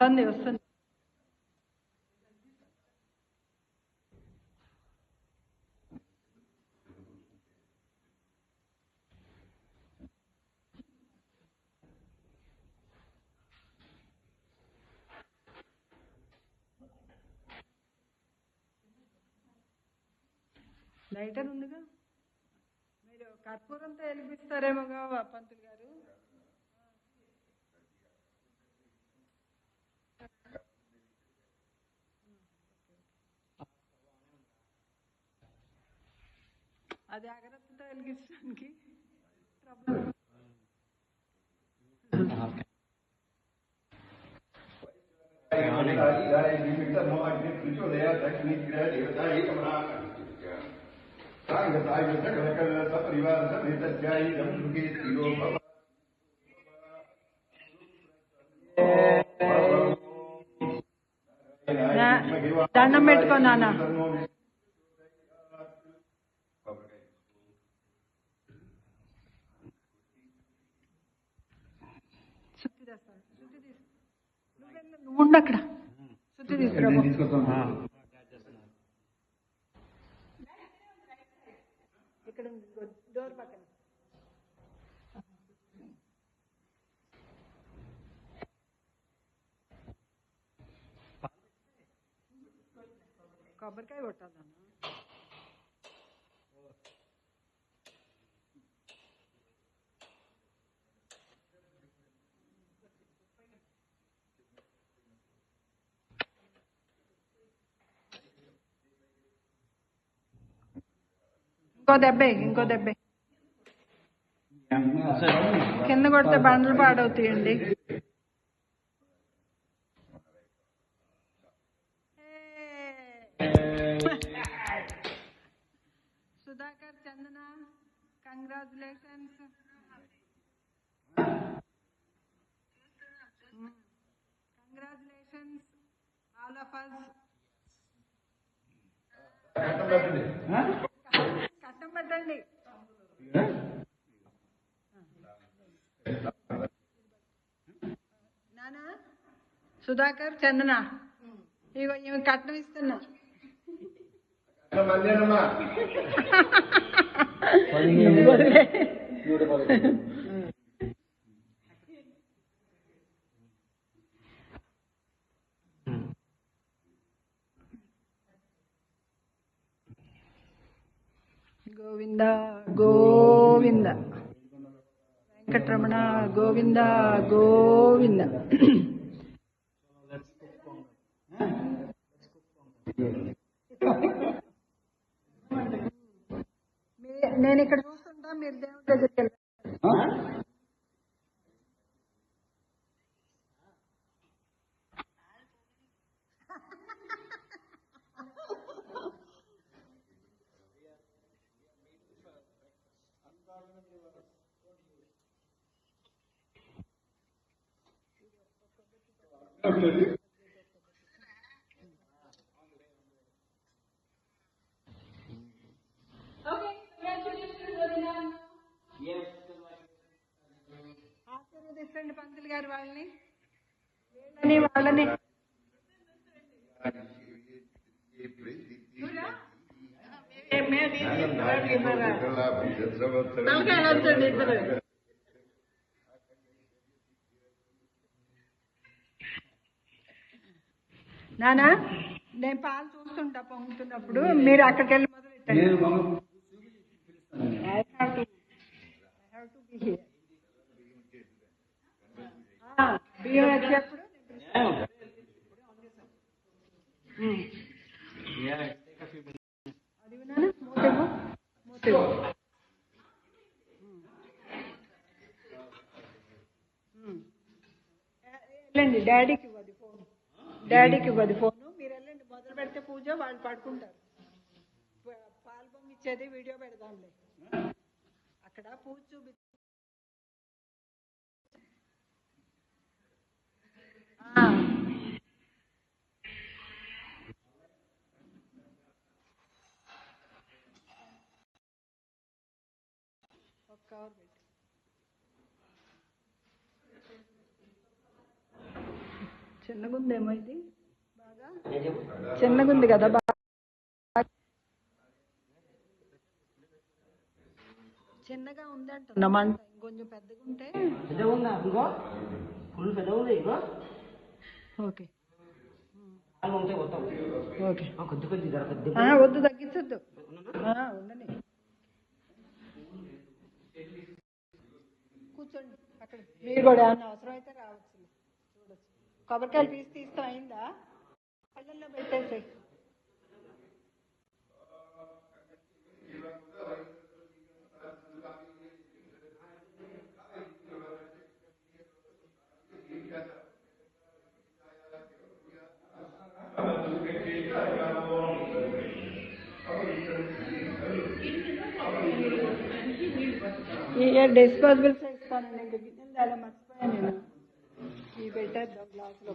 వస్తుంది వస్తుంది. లైటర్ ఉందిగా, మీరు కర్పూరంతో వెలిపిస్తారేమోగా పంతులు గారు. అది అగరత్తుతో వెలిగించడానికి దండం పెట్టుకో నాన్న. శుద్ధి తెస్తాను, శుద్ధి తీసుకు, నువ్వు ఉండు అక్కడ, శుద్ధి తీసుకురా. ఇక్కడ డోర్ పక్కన కొబ్బరికాయ కొట్టాలన్నా. ఇంకో దెబ్బే, ఇంకో దెబ్బే. కింద కొడితే బండలు పాడవుతాయండి. Sudhakar, Chandana, congratulations. Congratulations all of us. కట్టం పెట్టండి. నానా, సుధాకర్, చందన, ఇగో ఇవి కట్నం ఇస్తున్నా. గోవింద గోవింద, వెంకటరమణ గోవింద గోవింద. నేను ఇక్కడ చూస్తుంటా, మీరు దేవుడి దగ్గరికి వెళ్ళండి. ఆశీర్వదించండి పంతులు గారు వాళ్ళని, వాళ్ళని. నానా, నేను పాలు చూస్తుంటా పొంగుతున్నప్పుడు, మీరు అక్కడికి వెళ్ళి మొదలు పెట్టండి. బియ్యం వచ్చేప్పుడు అది మూతేమో మూతేమో. వెళ్ళండి, డాడీకి ఇవ్వదు ఫోన్, డాడీకి ఇవ్వదు ఫోను. మీరు వెళ్ళండి, మొదలు పెడితే పూజ, వాళ్ళు పడుకుంటారు. పాలు పొంగిచ్చేది వీడియో పెడదాంలే. అక్కడ పూజ చూపి ఒక కవర్ పెట్టి చిన్నగుందేమో ఇది బాగా చిన్నగుంది కదా బాగా చిన్నగా ఉంది అంటున్నా మంట ఇంకొంచెం పెద్దగా ఉంటే ఓకే ఓకే వద్దు తగ్గించొద్దు ఉండని కూర్చోండి అక్కడ మీరు కూడా ఏమన్నా అవసరం అయితే రావచ్చు చూడొచ్చు కొబ్బరికాయలు తీస్తాం అయిందా పళ్ళల్లో పెట్టేసాయి డిస్పోజబుల్స్ ఇస్తానండి ఇంకా గిన్నెలు చాలా మర్చిపోయాను నేను ఇవి పెట్టేద్దాం గ్లాసులో